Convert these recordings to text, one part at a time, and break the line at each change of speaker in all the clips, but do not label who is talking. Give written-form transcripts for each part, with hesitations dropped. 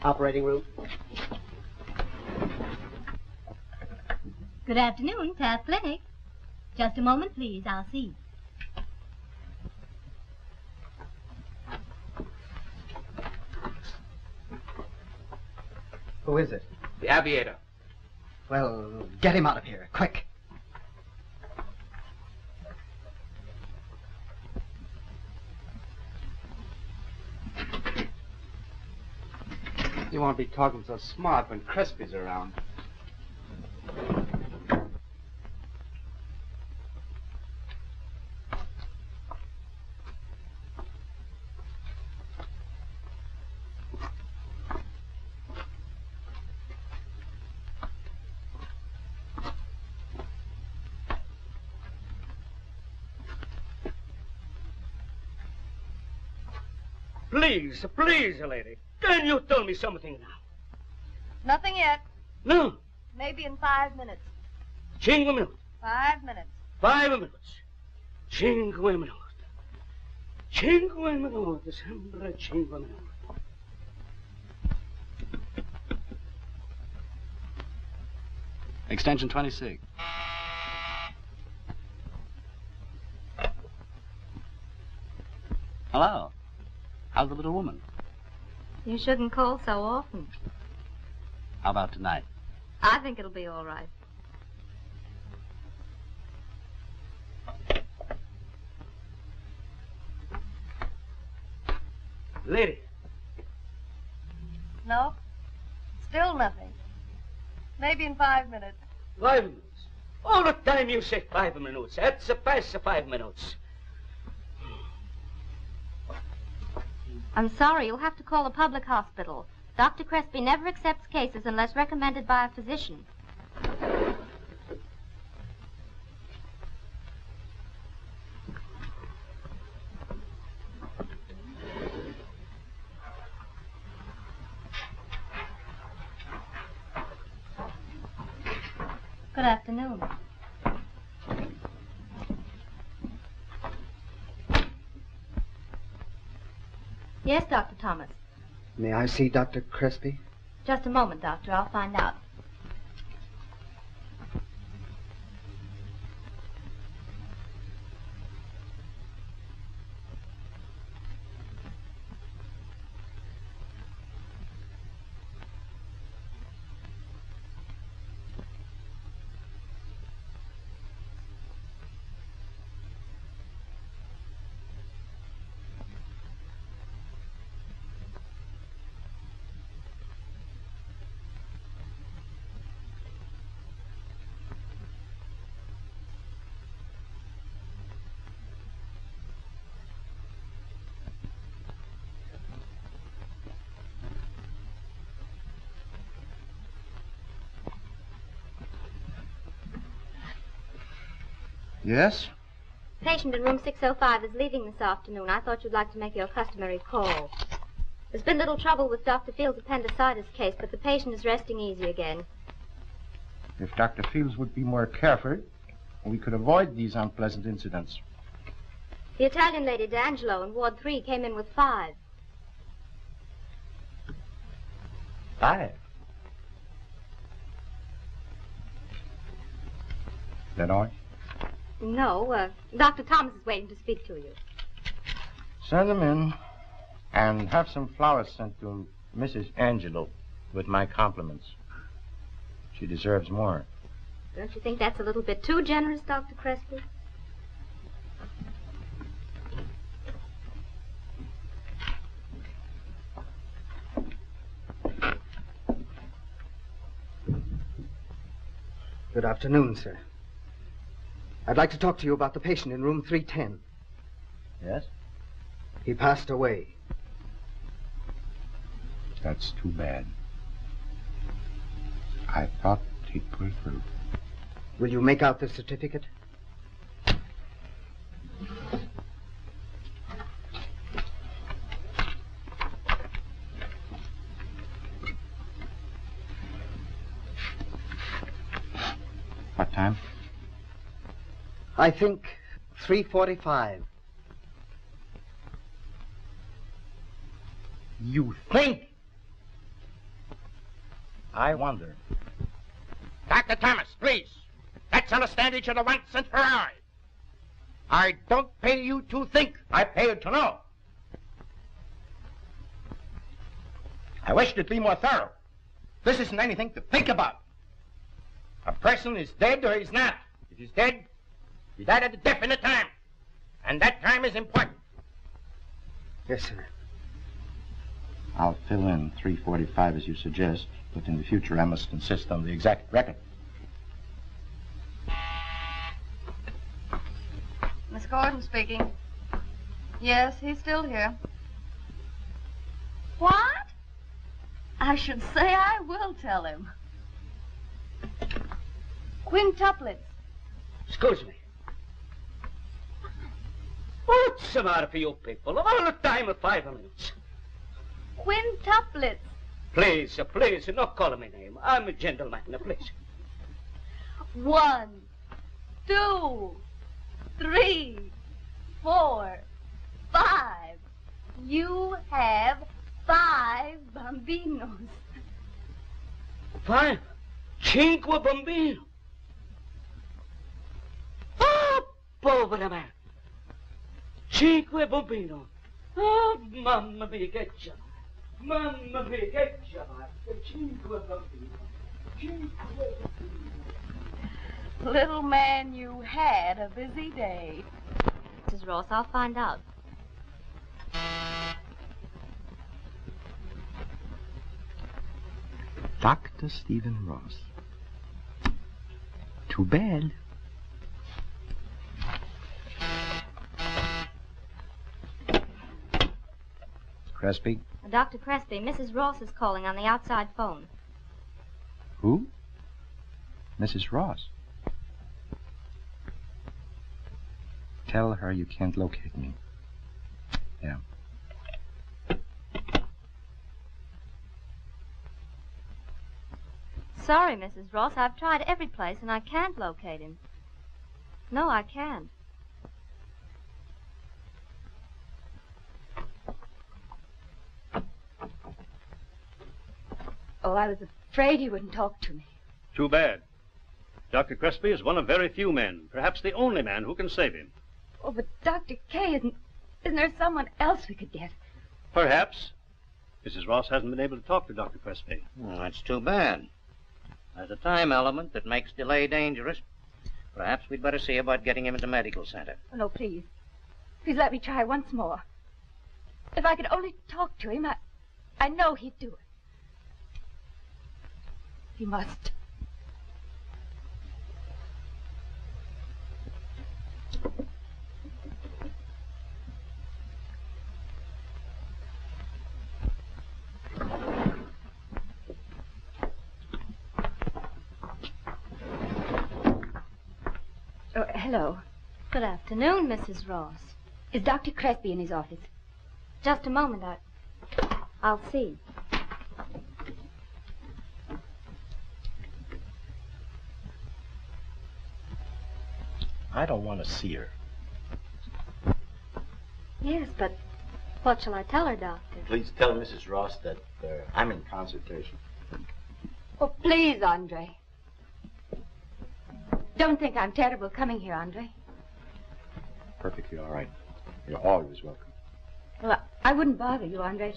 Operating room.
Good afternoon, Taft Clinic. Just a moment, please. I'll see.
Who is it?
The aviator.
Well, get him out of here, quick.
You won't be talking so smart when Crespi's around.
Please, lady. Can you tell me something now?
Nothing yet.
No.
Maybe in 5 minutes.
5 minutes.
5 minutes.
5 minutes. 5 minutes. 5 minutes. Sempre 5 minutes.
Extension 26. Hello. How's the little woman?
You shouldn't call so often.
How about tonight?
I think it'll be all right.
Lady.
No? Still nothing. Maybe in 5 minutes.
5 minutes. All the time you say 5 minutes. That's past 5 minutes.
I'm sorry, you'll have to call the public hospital. Dr. Crespi never accepts cases unless recommended by a physician. Good afternoon. Yes, Dr. Thomas.
May I see Dr. Crespi?
Just a moment, Doctor. I'll find out.
Yes?
Patient in room 605 is leaving this afternoon. I thought you'd like to make your customary call. There's been little trouble with Dr. Field's appendicitis case, but the patient is resting easy again.
If Dr. Fields would be more careful, we could avoid these unpleasant incidents.
The Italian lady, D'Angelo, in Ward 3, came in with 5.
5? Is that all?
No, Dr. Thomas is waiting to speak to you.
Send them in and have some flowers sent to Mrs. Angelo with my compliments. She deserves more.
Don't you think that's a little bit too generous, Dr. Crespi?
Good afternoon, sir. I'd like to talk to you about the patient in room 310.
Yes?
He passed away.
That's too bad. I thought he'd pull through.
Will you make out the certificate?
What time?
I think 3:45.
You think? I wonder. Dr. Thomas, please. Let's understand each other once and for all. I don't pay you to think. I pay you to know. I wish to be more thorough. This isn't anything to think about. A person is dead or he's not. If he's dead, he died at a definite time. And that time is important.
Yes, sir.
I'll fill in 3:45 as you suggest, but in the future I must insist on the exact record.
Miss Gordon speaking. Yes, he's still here. What? I should say I will tell him. Quintuplets.
Excuse me. What's the matter for you people? All the time of 5 minutes.
Quintuplets.
Please, please, not call me name. I'm a gentleman, please.
1, 2, 3, 4, 5. You have 5 bambinos.
5? 5 bambino. Oh, povera me. 5 bambino. Oh, mamma mia, che chiamata. Mamma mia, che chiamata. 5 bambino. 5 bambino.
Little man, you had a busy day.
Mrs. Ross, I'll find out.
Dr. Stephen Ross. Too bad. Crespi?
Dr. Crespi, Mrs. Ross is calling on the outside phone.
Who? Mrs. Ross. Tell her you can't locate me. Yeah.
Sorry, Mrs. Ross, I've tried every place and I can't locate him. No, I can't.
Oh, I was afraid he wouldn't talk to me.
Too bad. Dr. Crespi is one of very few men, perhaps the only man who can save him.
Oh, but Dr. K, isn't there someone else we could get?
Perhaps. Mrs. Ross hasn't been able to talk to Dr. Crespi.
Well, that's too bad. There's a time element that makes delay dangerous. Perhaps we'd better see about getting him into medical center.
Oh, no, please. Please let me try once more. If I could only talk to him, I know he'd do it. He must.
Oh, hello.
Good afternoon, Mrs. Ross.
Is Dr. Crespi in his office?
Just a moment, I'll see.
I don't want to see her.
Yes, but what shall I tell her, Doctor?
Please tell Mrs. Ross that I'm in consultation.
Oh, please, Andre. Don't think I'm terrible coming here, Andre.
Perfectly all right. You're always welcome.
Well, I wouldn't bother you, Andre.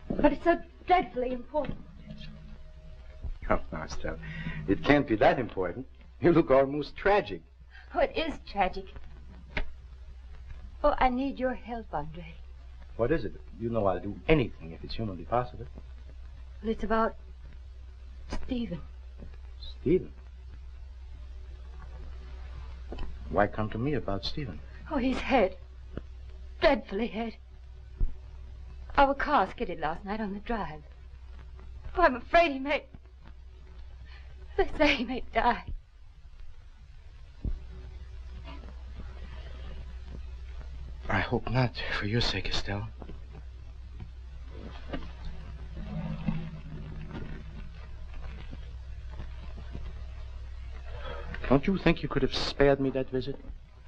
But it's so dreadfully important.
Oh, now, Estelle, it can't be that important. You look almost tragic.
Oh, it is tragic. Oh, I need your help, Andre.
What is it? You know I'll do anything if it's humanly possible.
Well, it's about Stephen.
Stephen? Why come to me about Stephen?
Oh, he's hurt. Dreadfully hurt. Our car skidded last night on the drive. Oh, I'm afraid he may... They say he may die.
I hope not, for your sake, Estelle. Don't you think you could have spared me that visit?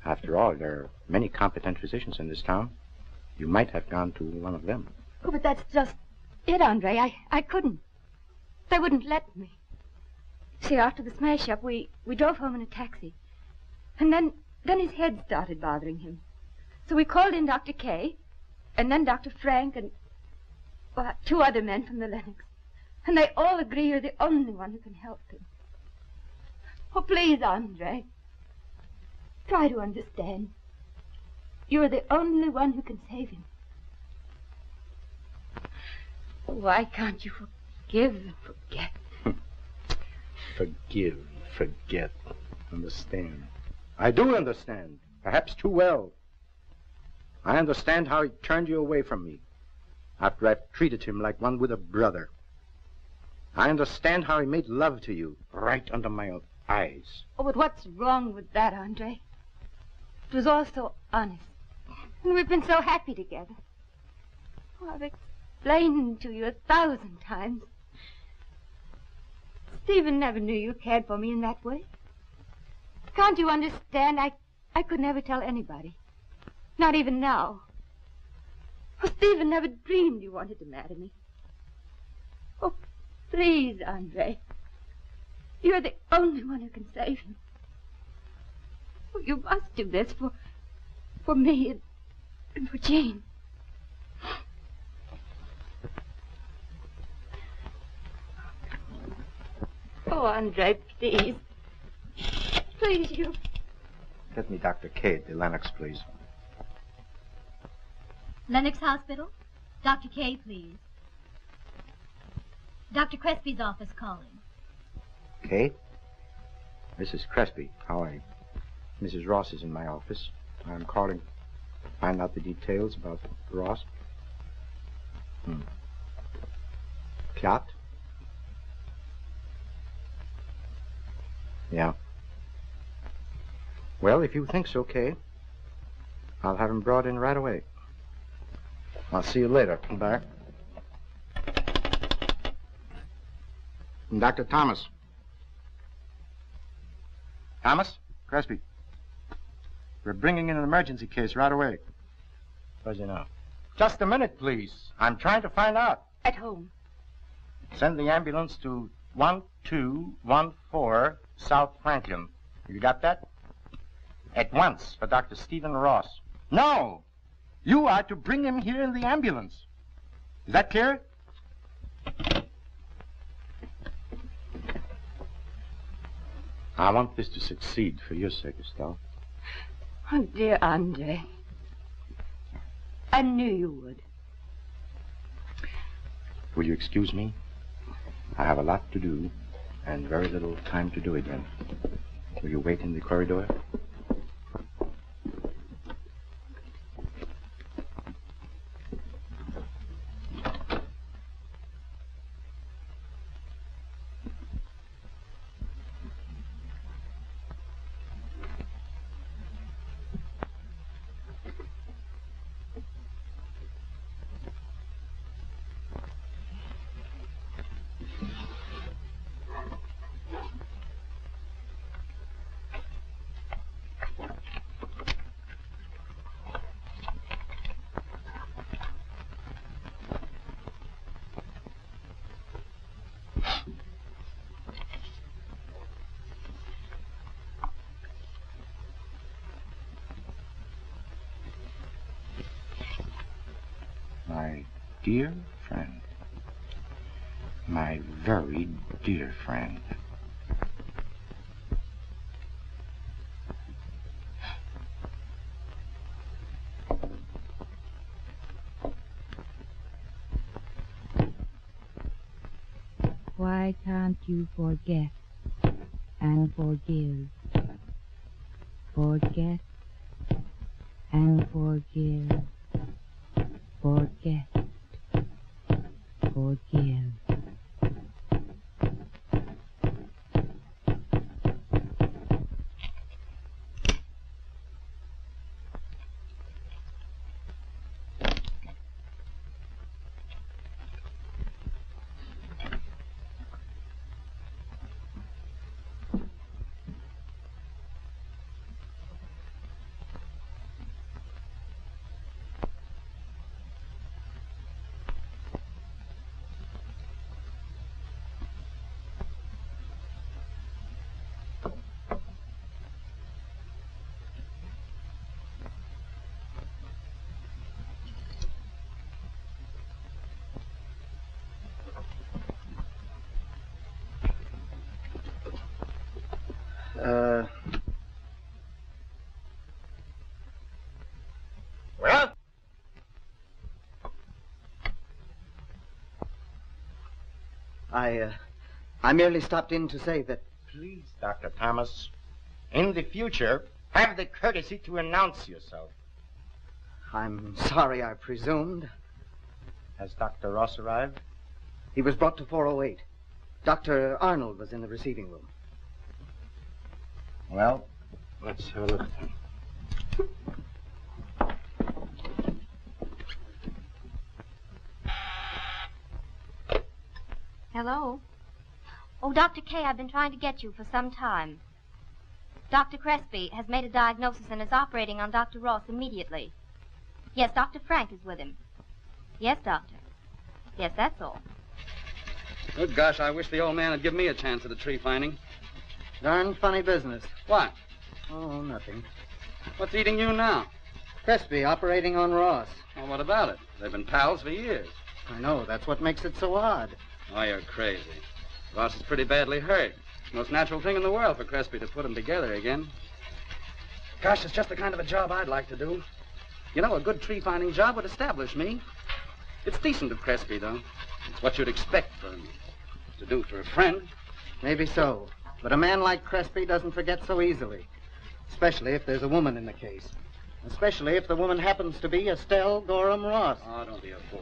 After all, there are many competent physicians in this town. You might have gone to one of them.
Oh, but that's just it, Andre. I couldn't.
They wouldn't let me. See, after the smash-up, we drove home in a taxi. And then his head started bothering him. So we called in Dr. Kay, and then Dr. Frank, and 2 other men from the Lennox. And they all agree you're the only one who can help him. Oh, please, Andre. Try to understand. You're the only one who can save him. Why can't you forgive and forget?
Forgive, forget, understand. I do understand, perhaps too well. I understand how he turned you away from me after I've treated him like one with a brother. I understand how he made love to you right under my eyes.
Oh, but what's wrong with that, Andre? It was all so honest. And we've been so happy together. Oh, I've explained to you 1,000 times. Stephen never knew you cared for me in that way. Can't you understand? I could never tell anybody. Not even now. Oh, Stephen never dreamed you wanted to marry me. Oh, please, Andre. You're the only one who can save him. Oh, you must do this for me and for Jeanne. Oh, Andre, please. Please, you.
Get me Dr. Kay at the Lennox, please.
Lennox Hospital? Dr. Kay, please. Dr. Crespi's office calling.
Kay? Mrs. Crespi, how are you? Mrs. Ross is in my office. I'm calling to find out the details about Ross. Clot? Yeah. Well, if you think so, Kay, I'll have him brought in right away. I'll see you later. Bye. Dr. Thomas. Thomas? Crespi. We're bringing in an emergency case right away. Where's he now? Just a minute, please. I'm trying to find out.
At home.
Send the ambulance to 1214 South Franklin. You got that? At once for Dr. Stephen Ross. No! You are to bring him here in the ambulance. Is that clear? I want this to succeed for your sake, Estelle.
Oh, dear Andre. I knew you would.
Will you excuse me? I have a lot to do and very little time to do it in. Will you wait in the corridor? My dear friend. My very dear friend.
Why can't you forget and forgive? Forget and forgive. Forget. Forgive.
I merely stopped in to say that...
Please, Dr. Thomas, in the future, have the courtesy to announce yourself.
I'm sorry I presumed.
Has Dr. Ross arrived?
He was brought to 408. Dr. Arnold was in the receiving room.
Well, let's have a look.
Hello? Oh, Dr. K, I've been trying to get you for some time. Dr. Crespi has made a diagnosis and is operating on Dr. Ross immediately. Yes, Dr. Frank is with him. Yes, Doctor. Yes, that's all.
Good gosh, I wish the old man had given me a chance at the tree finding.
Darn funny business.
What?
Oh, nothing.
What's eating you now?
Crespi operating on Ross.
Well, what about it? They've been pals for years.
I know. That's what makes it so odd.
Oh, you're crazy. Ross is pretty badly hurt. Most natural thing in the world for Crespi to put them together again. Gosh, it's just the kind of a job I'd like to do. You know, a good tree-finding job would establish me. It's decent of Crespi, though. It's what you'd expect for him to do for a friend.
Maybe so. But a man like Crespi doesn't forget so easily. Especially if there's a woman in the case. Especially if the woman happens to be Estelle Gorham Ross.
Oh, don't be a fool.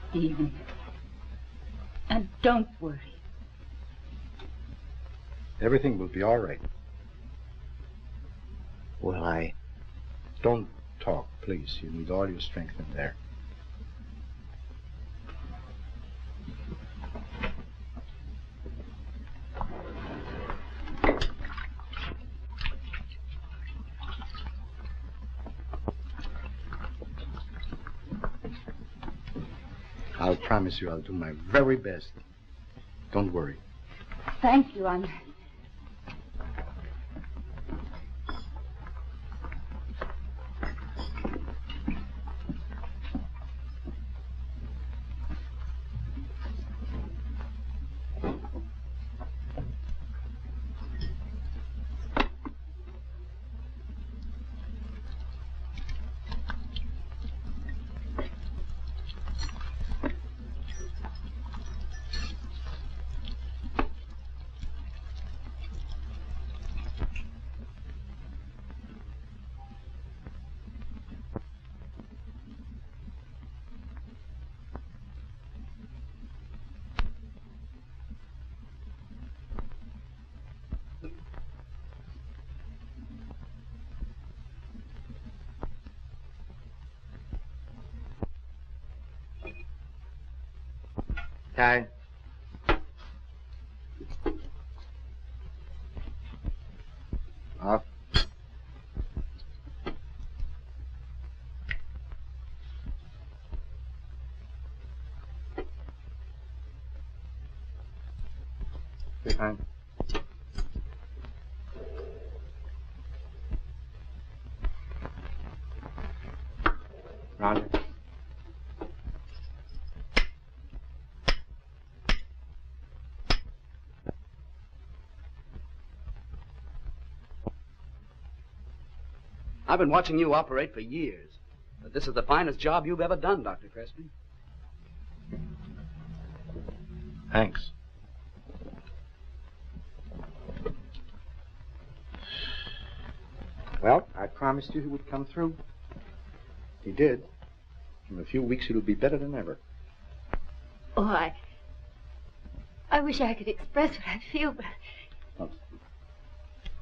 Stephen. And don't worry.
Everything will be all right.
Well,
Don't talk, please. You need all your strength in there. I'll promise you I'll do my very best. Don't worry.
Thank you,
Ty. Off. Behind. Roger.
I've been watching you operate for years. But this is the finest job you've ever done, Dr. Crespi.
Thanks. Well, I promised you he would come through. He did. In a few weeks, it'll be better than ever.
Oh, I wish I could express what I feel, but...
Oh.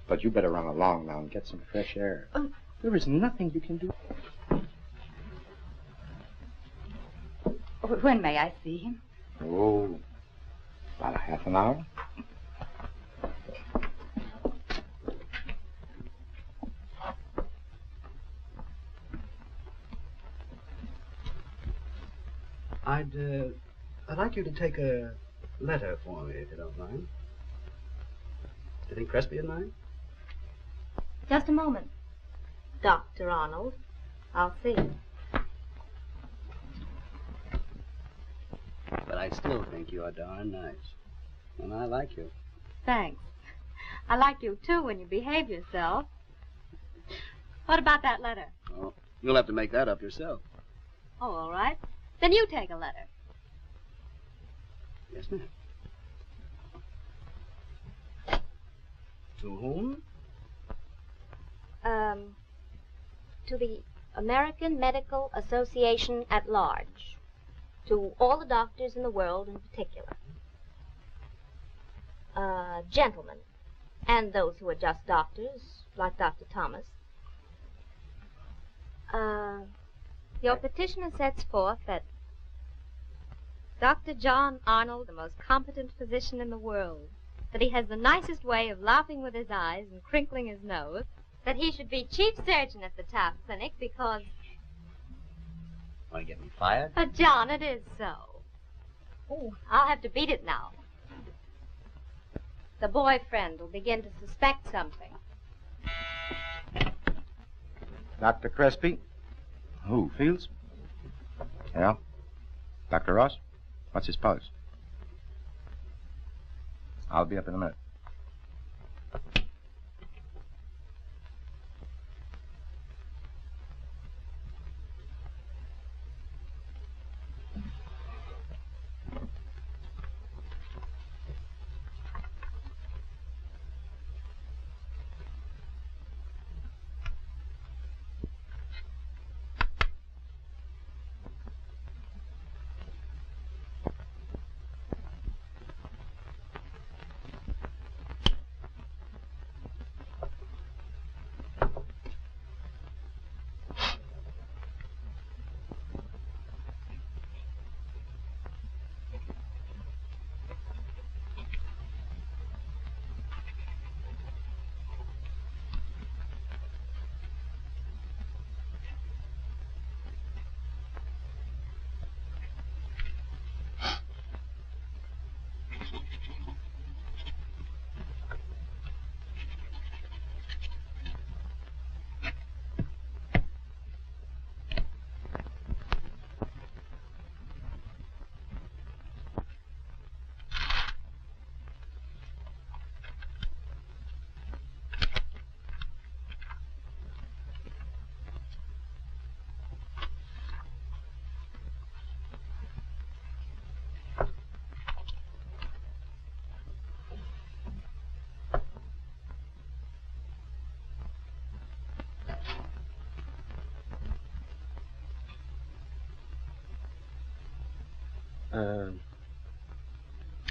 But you better run along now and get some fresh air. There is nothing you can do.
When may I see him?
Oh, about a half an hour.
I'd like you to take a letter for me, if you don't mind. Do you think Crespi would mind?
Just a moment. Dr. Arnold, I'll see.
But I still think you are darn nice. And I like you.
Thanks. I like you, too, when you behave yourself. What about that letter?
Oh, you'll have to make that up yourself.
Oh, all right. Then you take a letter.
Yes, ma'am. To whom?
To the American Medical Association at large. To all the doctors in the world in particular. Gentlemen. And those who are just doctors, like Dr. Thomas. Your petitioner sets forth that Dr. John Arnold, the most competent physician in the world, that he has the nicest way of laughing with his eyes and crinkling his nose, that he should be chief surgeon at the Taft Clinic because...
Want to get me fired?
John, it is so. Oh, I'll have to beat it now. The boyfriend will begin to suspect something.
Dr. Crespi? Who, Fields? Yeah? Dr. Ross? What's his pulse? I'll be up in a minute.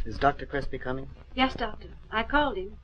Is Dr. Crespi coming?
Yes, Doctor. I called him.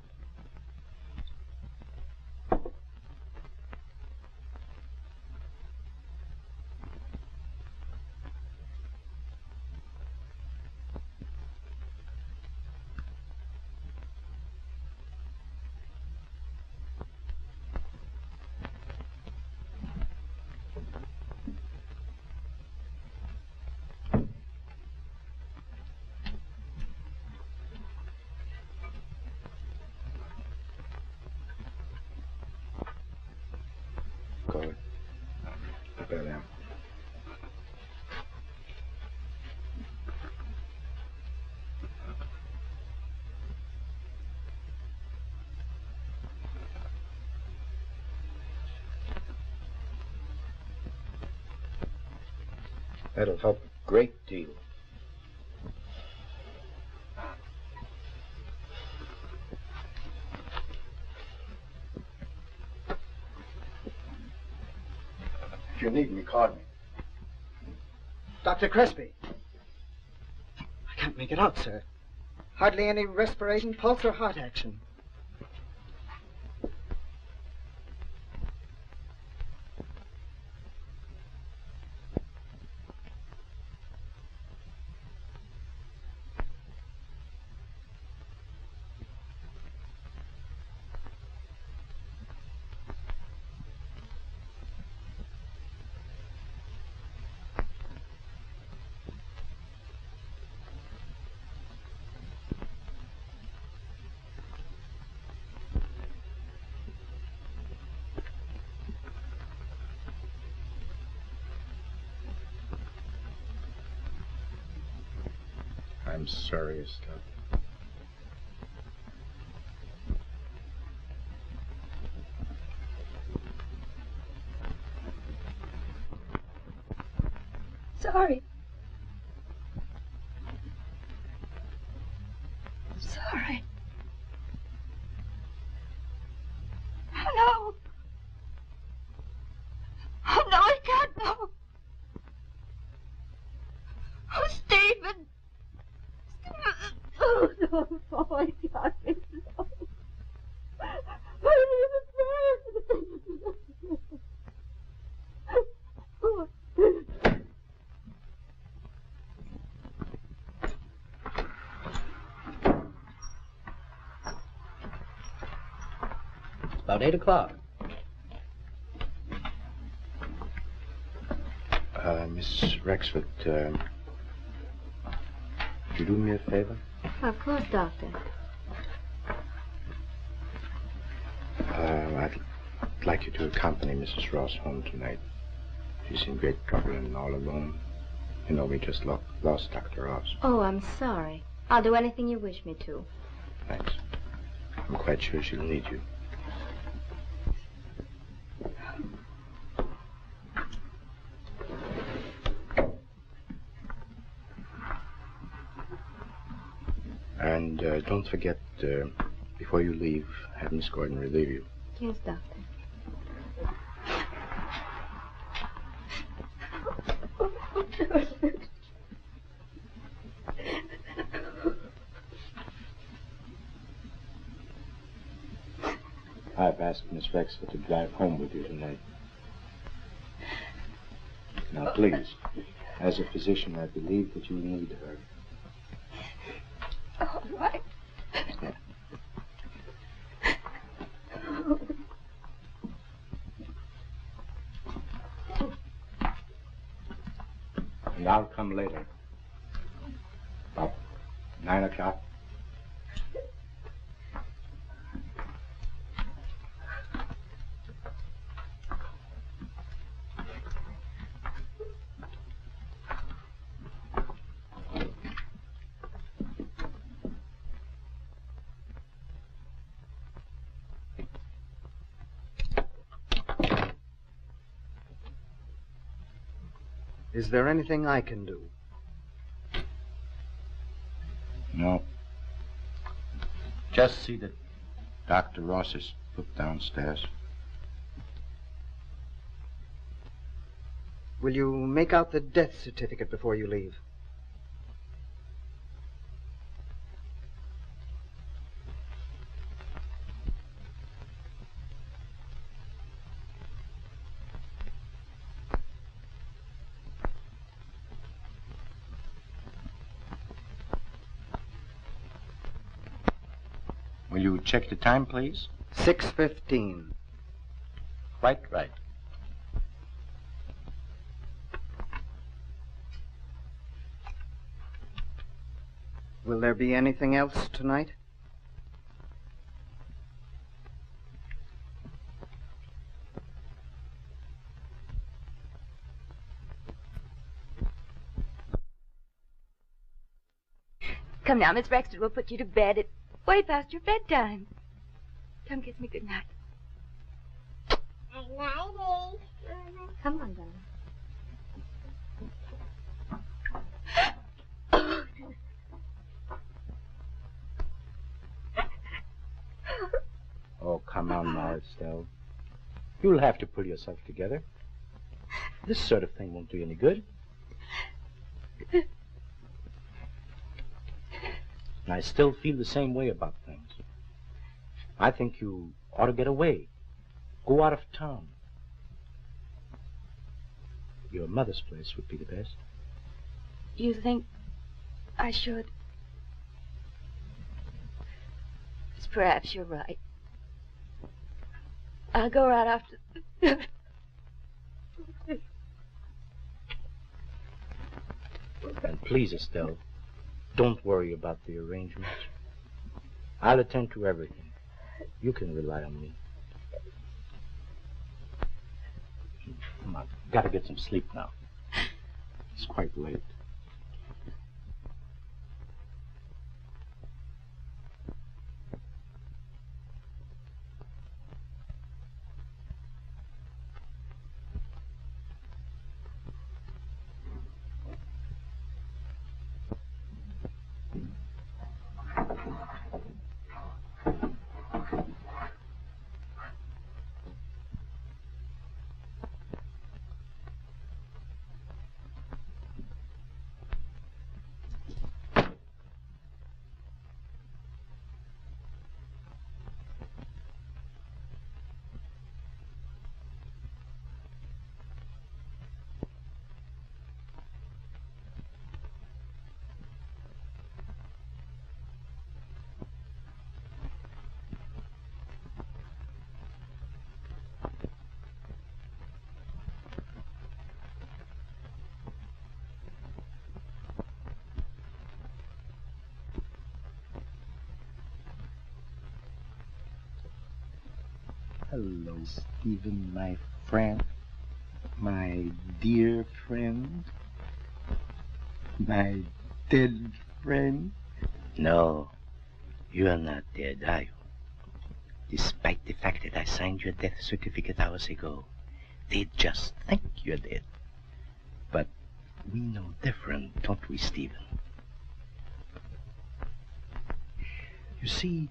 Go ahead. Prepare them. That'll help a great deal. If you need me, call me.
Dr. Crespi. I can't make it out, sir. Hardly any respiration, pulse, or heart action.
I'm sorry, Estelle.
Sorry. I'm sorry. Oh, no. Oh, no, I can't, no. Oh, Stephen. Oh, no, oh, I can't. No.
About 8 o'clock.
Miss Rexford, would you do me a favor?
Of course, Doctor.
I'd like you to accompany Mrs. Ross home tonight. She's in great trouble and all alone. You know, we just lost Dr. Ross.
Oh, I'm sorry. I'll do anything you wish me to.
Thanks. I'm quite sure she'll need you. And don't forget, before you leave, have Miss Gordon relieve you.
Yes, Doctor.
I've asked Miss Rexford to drive home with you tonight. Now, please, as a physician, I believe that you need her.
All right.
Yeah. And I'll come later. About 9 o'clock.
Is there anything I can do?
No. Just see that Dr. Ross is put downstairs.
Will you make out the death certificate before you leave?
Will you check the time, please?
6:15.
Quite right.
Will there be anything else tonight?
Come now, Miss Rexford, we'll put you to bed. It's way past your bedtime. Come kiss me goodnight.
Nighty. Come on, darling.
Oh, come on now, Estelle. You'll have to pull yourself together. This sort of thing won't do you any good. And I still feel the same way about things. I think you ought to get away. Go out of town. Your mother's place would be the best.
You think I should? Perhaps you're right. I'll go right after.
And please, Estelle, don't worry about the arrangements. I'll attend to everything. You can rely on me. Come on, gotta get some sleep now. It's quite late. Hello, Stephen, my friend. My dear friend. My dead friend. No, you are not dead, are you? Despite the fact that I signed your death certificate hours ago, they just think you're dead. But we know different, don't we, Stephen? You see,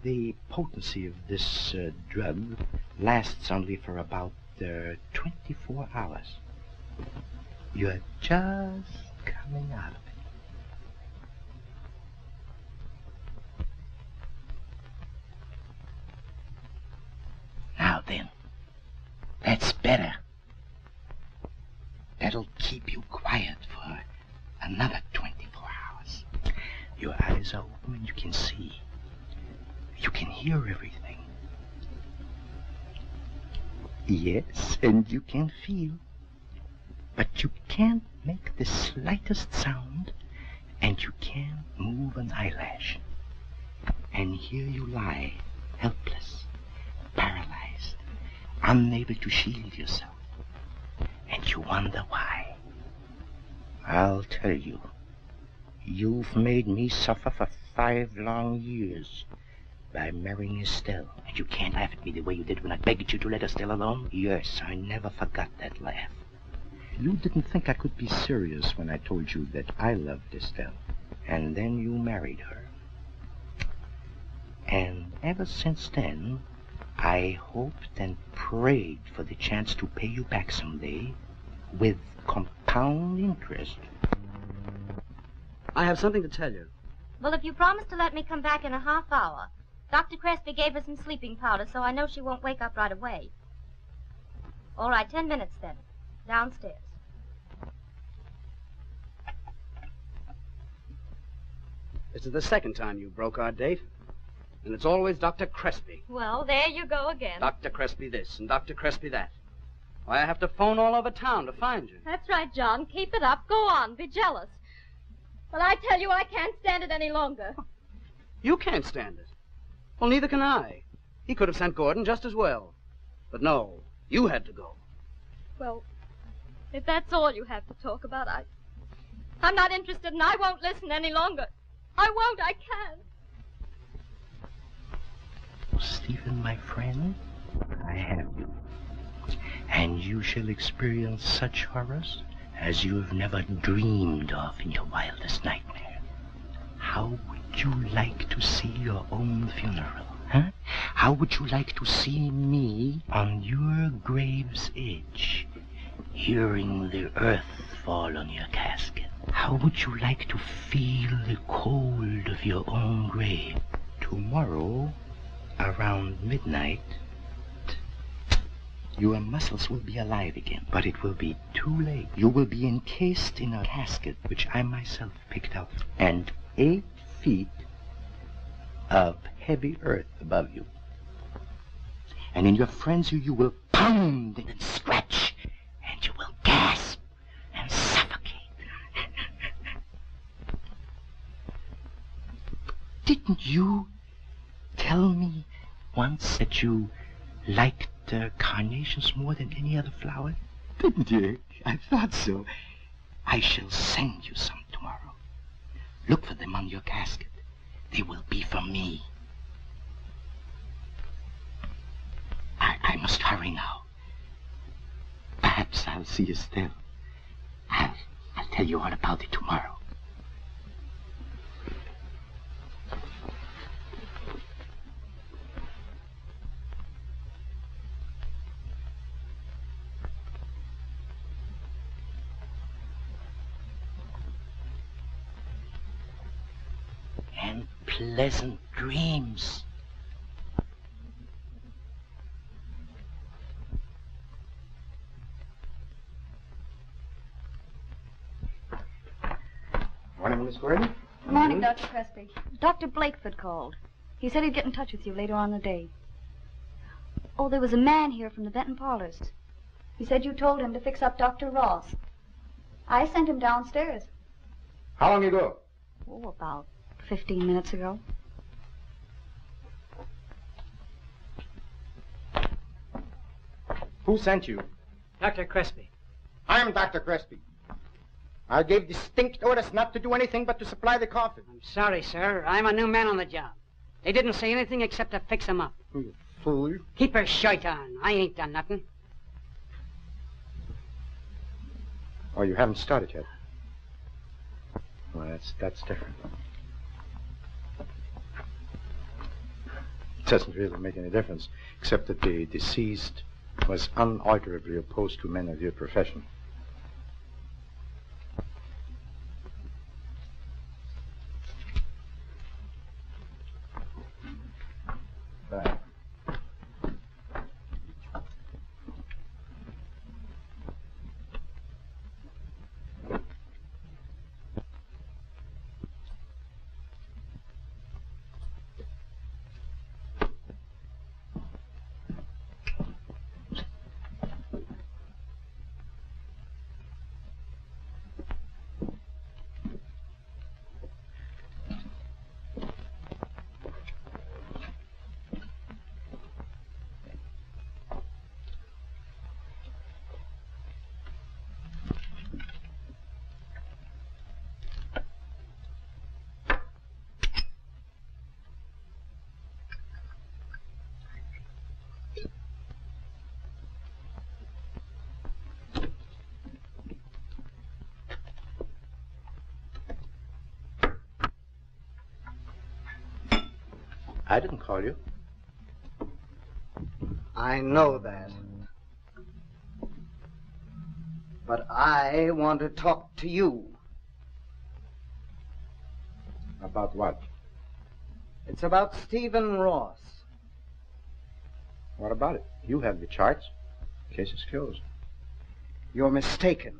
the potency of this drug lasts only for about 24 hours. You're just coming out of it. Now then, that's better. That'll keep you quiet for another 24 hours. Your eyes are open and you can see. You can hear everything. Yes, and you can feel. But you can't make the slightest sound, and you can't move an eyelash. And here you lie, helpless, paralyzed, unable to shield yourself. And you wonder why. I'll tell you. You've made me suffer for 5 long years by marrying Estelle. And you can't laugh at me the way you did when I begged you to let Estelle alone? Yes, I never forgot that laugh. You didn't think I could be serious when I told you that I loved Estelle. And then you married her. And ever since then, I hoped and prayed for the chance to pay you back someday with compound interest.
I have something to tell you.
Well, if you promise to let me come back in a half hour. Dr. Crespi gave her some sleeping powder, so I know she won't wake up right away. All right, 10 minutes then. Downstairs.
This is the second time you broke our date. And it's always Dr. Crespi.
Well, there you go again.
Dr. Crespi this and Dr. Crespi that. Why, I have to phone all over town to find you.
That's right, John. Keep it up. Go on. Be jealous. But I tell you, I can't stand it any longer.
You can't stand it. Well, neither can I. He could have sent Gordon just as well. But no, you had to go.
Well, if that's all you have to talk about, I'm not interested and I won't listen any longer. I won't. I can't.
Stephen, my friend, I have you. And you shall experience such horrors as you have never dreamed of in your wildest nightmare. How would you like to see your own funeral, huh? How would you like to see me on your grave's edge, hearing the earth fall on your casket? How would you like to feel the cold of your own grave? Tomorrow, around midnight, your muscles will be alive again, but it will be too late. You will be encased in a casket which I myself picked out, and 8 feet of heavy earth above you. And in your frenzy, you will pound and scratch, and you will gasp and suffocate. Didn't you tell me once that you liked carnations more than any other flower? Didn't you? I thought so. I shall send you some tomorrow. Look for them on your casket. They will be for me. I must hurry now. Perhaps I'll see Estelle. I'll tell you all about it tomorrow. And pleasant dreams. Morning, Miss Gordon.
Good morning, Dr. Crespi. Dr. Blakeford called. He said he'd get in touch with you later on in the day. Oh, there was a man here from the Benton Parlors. He said you told him to fix up Dr. Ross. I sent him downstairs.
How long ago?
Oh, about 15 minutes ago.
Who sent you?
Dr. Crespi.
I'm Dr. Crespi. I gave distinct orders not to do anything but to supply the coffin.
I'm sorry, sir. I'm a new man on the job. They didn't say anything except to fix him up.
You fool.
Keep her shirt on. I ain't done nothing.
Oh, you haven't started yet. Well, that's different. It doesn't really make any difference, except that the deceased was unalterably opposed to men of your profession. Right. I didn't call you.
I know that. But I want to talk to you.
About what?
It's about Stephen Ross.
What about it? You have the charts. Case is closed.
You're mistaken.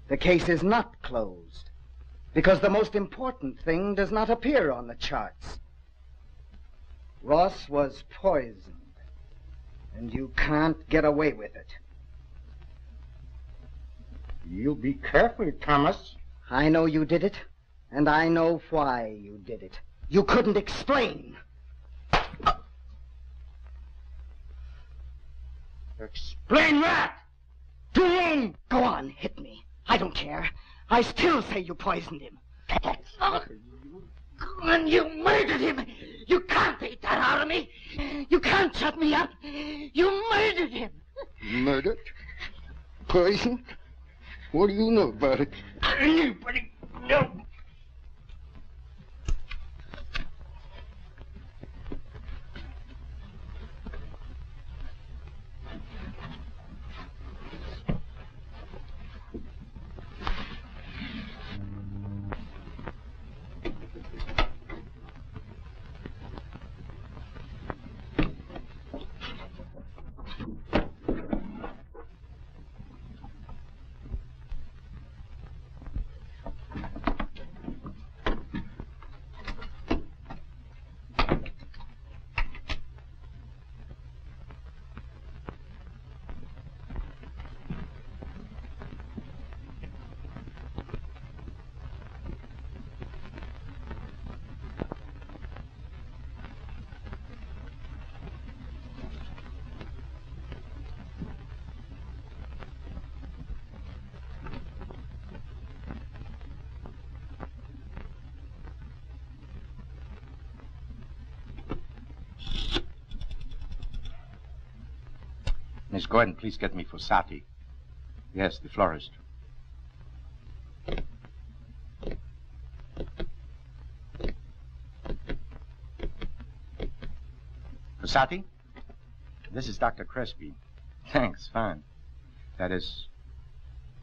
The case is not closed. Because the most important thing does not appear on the charts. Ross was poisoned, and you can't get away with it.
You be careful, Thomas.
I know you did it, and I know why you did it. You couldn't explain.
Explain that!
To whom? Go on, hit me. I don't care. I still say you poisoned him.
And you murdered him! You can't take that out of me! You can't shut me up! You murdered him!
Murdered? Poisoned? What do you know about it?
Anybody know?
Miss Gordon, please get me Fossati. Yes, the florist. Fossati? This is Dr. Crespi. Thanks, fine. That is,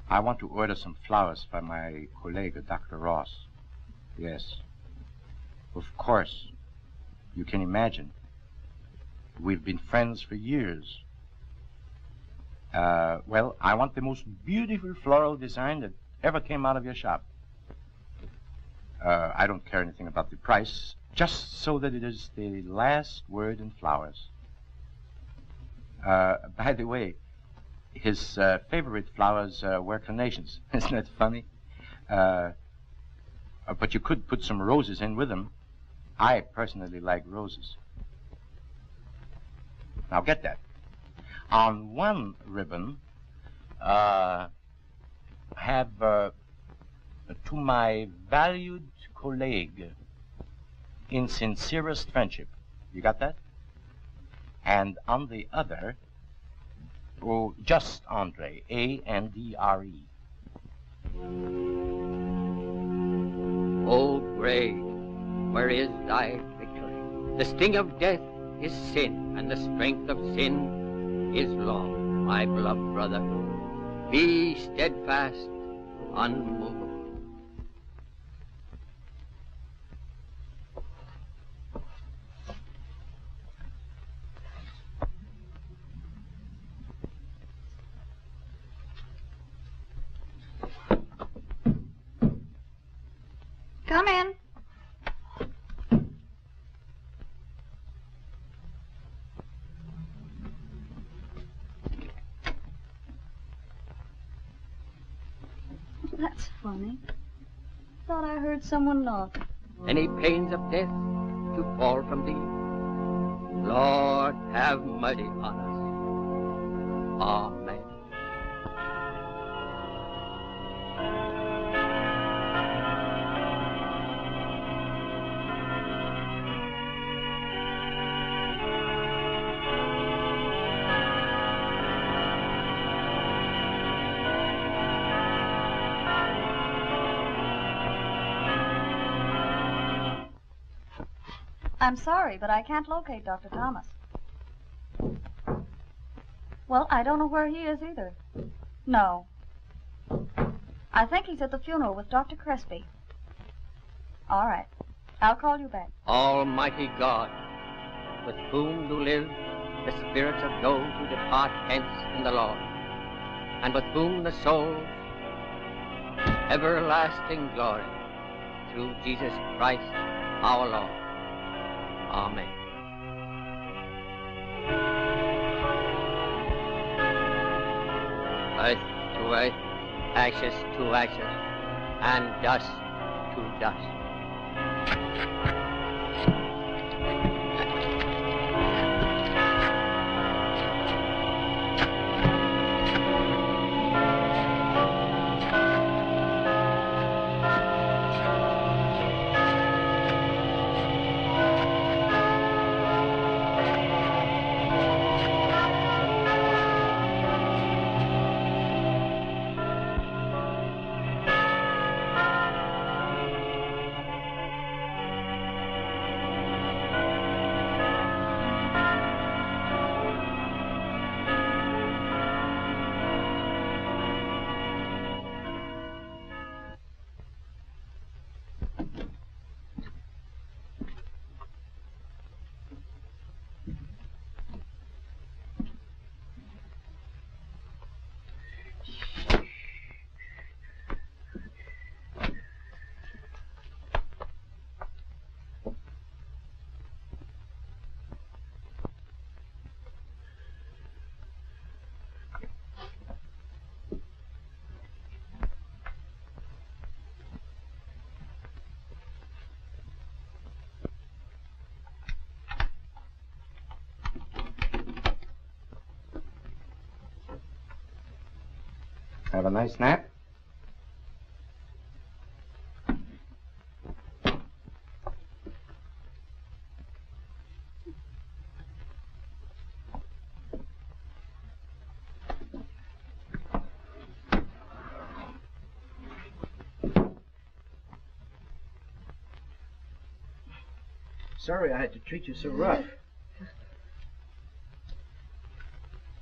I want to order some flowers for my colleague, Dr. Ross. Yes. Of course. You can imagine. We've been friends for years. Well, I want the most beautiful floral design that ever came out of your shop. I don't care anything about the price, just so that it is the last word in flowers. By the way, his favorite flowers were carnations. Isn't that funny? But you could put some roses in with them. I personally like roses. Now get that.
On one ribbon, have to my valued colleague in sincerest friendship. You got that? And on the other, oh, just Andre, A-N-D-R-E.
O grave, where is thy victory? The sting of death is sin, and the strength of sin is law. My beloved brother, be steadfast, unmovable.
Come in. That's funny. Thought I heard someone knock.
Any pains of death to fall from thee? Lord, have mercy on us. Amen.
I'm sorry, but I can't locate Dr. Thomas. Well, I don't know where he is either. No. I think he's at the funeral with Dr. Crespi. All right. I'll call you back.
Almighty God, with whom do live the spirits of those who depart hence in the Lord, and with whom the souls everlasting glory, through Jesus Christ our Lord. Amen. Earth to earth, ashes to ashes, and dust to dust.
Have a nice nap?
Sorry I had to treat you so rough.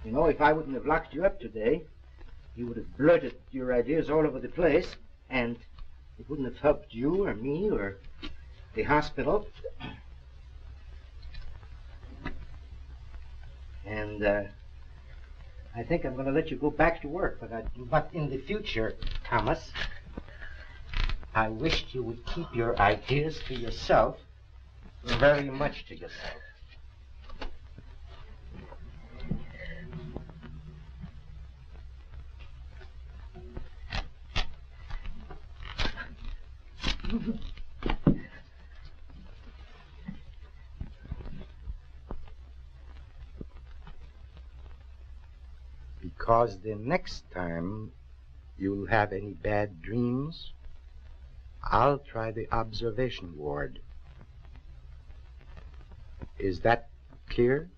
You know, if I wouldn't have locked you up today, you would have blurted your ideas all over the place, and it wouldn't have helped you or me or the hospital. And I think I'm going to let you go back to work, but in the future, Thomas, I wished you would keep your ideas to yourself, very much to yourself.
Because the next time you'll have any bad dreams, I'll try the observation ward. Is that clear?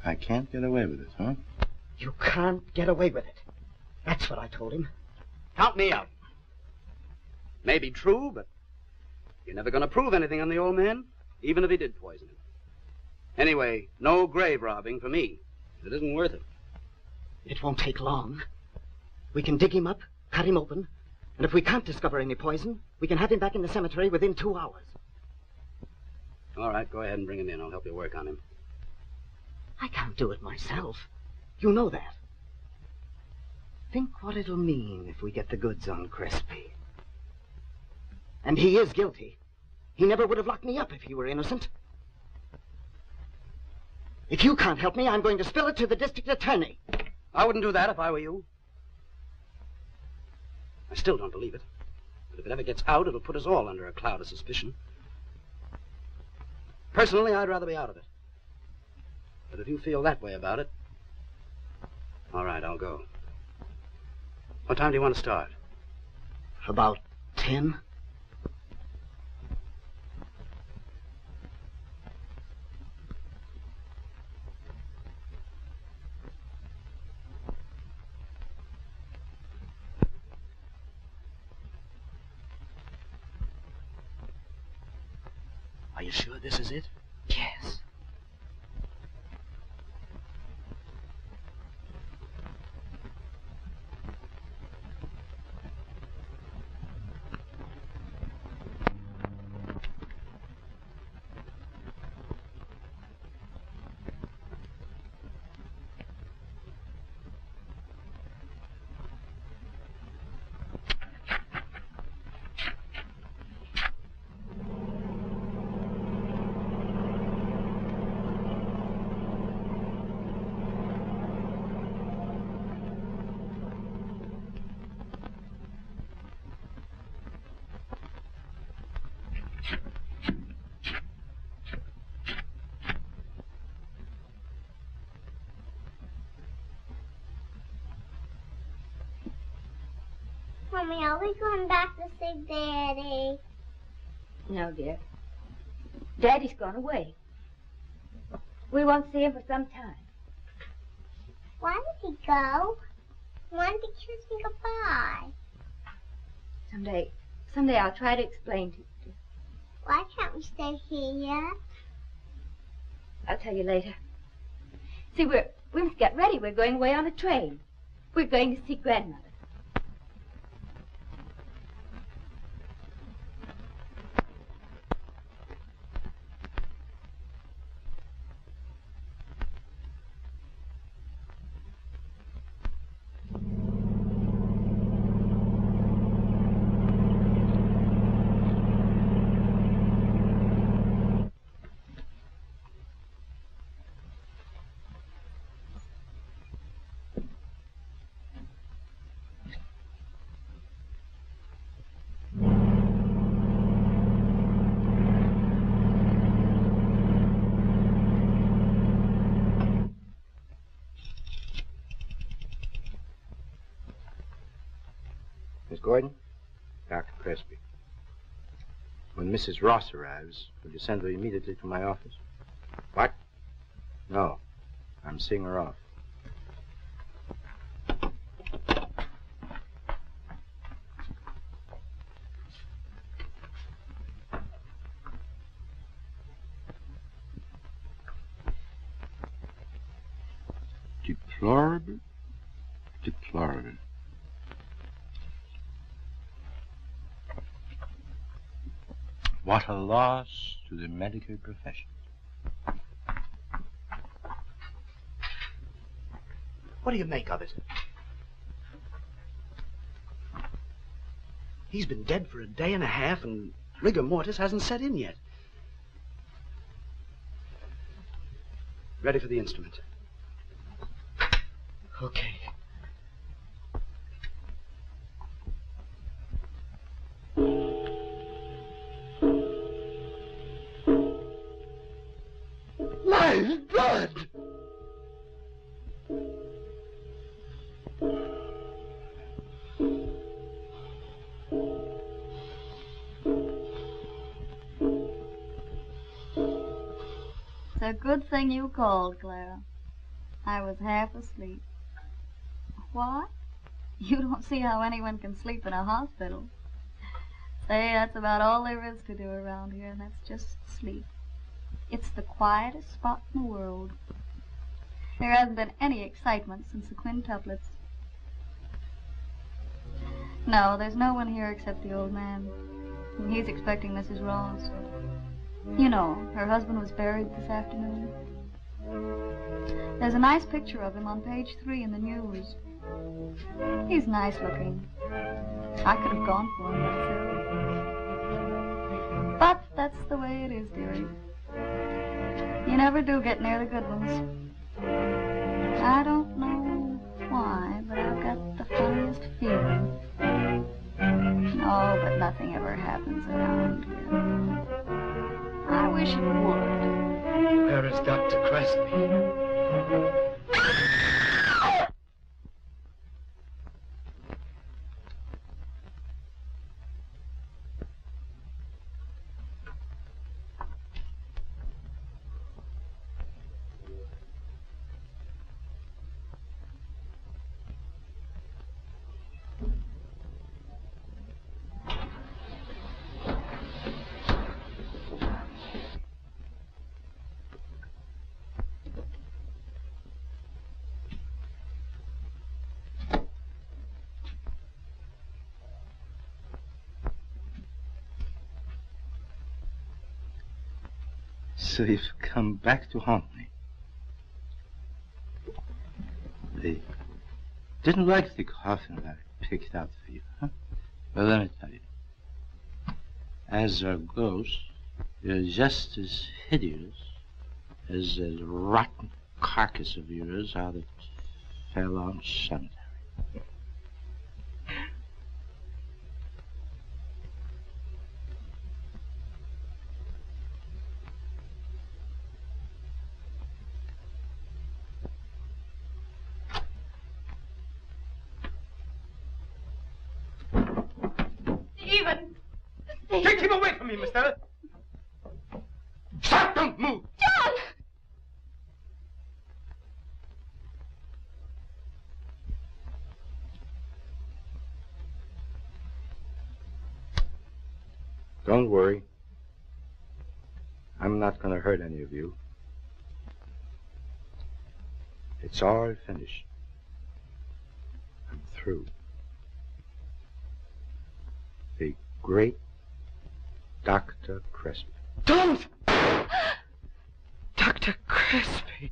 I can't get away with it, huh?
You can't get away with it. That's what I told him.
Count me out. May be true, but you're never going to prove anything on the old man, even if he did poison him. Anyway, no grave robbing for me. It isn't worth it.
It won't take long. We can dig him up, cut him open, and if we can't discover any poison, we can have him back in the cemetery within 2 hours.
All right, go ahead and bring him in. I'll help you work on him.
I can't do it myself. You know that. Think what it'll mean if we get the goods on Crespi. And he is guilty. He never would have locked me up if he were innocent. If you can't help me, I'm going to spill it to the district attorney.
I wouldn't do that if I were you. I still don't believe it. But if it ever gets out, it'll put us all under a cloud of suspicion. Personally, I'd rather be out of it. But if you feel that way about it, all right, I'll go. What time do you want to start?
About 10.
Are you sure this is it?
Yes.
Mommy, are we going back to see Daddy?
No, dear. Daddy's gone away. We won't see him for some time.
Why did he go? Why did he kiss me goodbye?
Someday I'll try to explain to you.
Why can't we stay here?
I'll tell you later. See, we must get ready. We're going away on a train. We're going to see Grandmother.
Miss Gordon, Dr. Crespi. When Mrs. Ross arrives, will you send her immediately to my office? What? No. I'm seeing her off. Deplorable. Deplorable. What a loss to the medical profession.
What do you make of it? He's been dead for a day and a half, and rigor mortis hasn't set in yet. Ready for the instrument. Okay.
My God!
It's a good thing you called, Clara. I was half asleep. What? You don't see how anyone can sleep in a hospital. Say, that's about all there is to do around here, and that's just sleep. It's the quietest spot in the world. There hasn't been any excitement since the quintuplets. No, there's no one here except the old man. And he's expecting Mrs. Ross. You know, her husband was buried this afternoon. There's a nice picture of him on page 3 in the news. He's nice looking. I could have gone for him myself. But that's the way it is, dearie. You never do get near the good ones. I don't know why, but I've got the funniest feeling. Oh, but nothing ever happens around here. I wish it would.
Where is Dr. Crespi?
So you've come back to haunt me. They didn't like the coffin that I picked out for you, huh? Well, let me tell you. As a ghost, you're just as hideous as that rotten carcass of yours out at Fairlawn Cemetery.
Take him away from me, Estelle! Stop! Don't move!
John!
Don't worry. I'm not going to hurt any of you. It's all finished. I'm through. The great Dr. Crespi.
Don't! Dr. Crespi!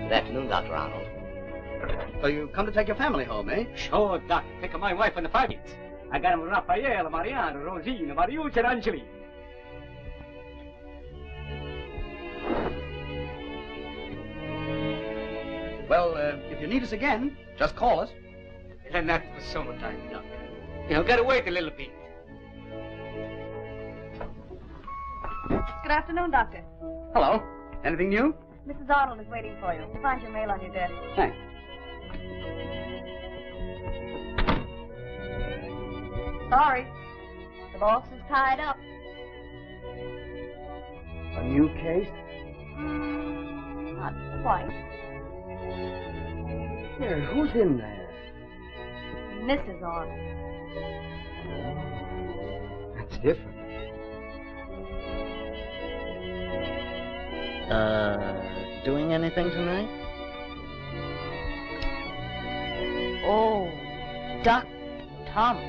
Good afternoon, Dr. Arnold.
So you come to take your family home, eh?
Sure, Doc. Take my wife and the family. I got them Raphael, Mariano, Rosina, Mariuccia, and Angeli.
Well, if you need us again, just call us.
And that's for summertime, Doc. You know, gotta wait a little bit.
Good afternoon, Doctor.
Hello. Anything new?
Mrs. Arnold is waiting for you. We'll find your mail on your desk.
Thanks.
Sorry. The boss is tied up.
A new case?
Not quite.
Here, who's in there?
Mrs. Auer.
That's different.
Doing anything tonight?
Oh, Dr. Thomas.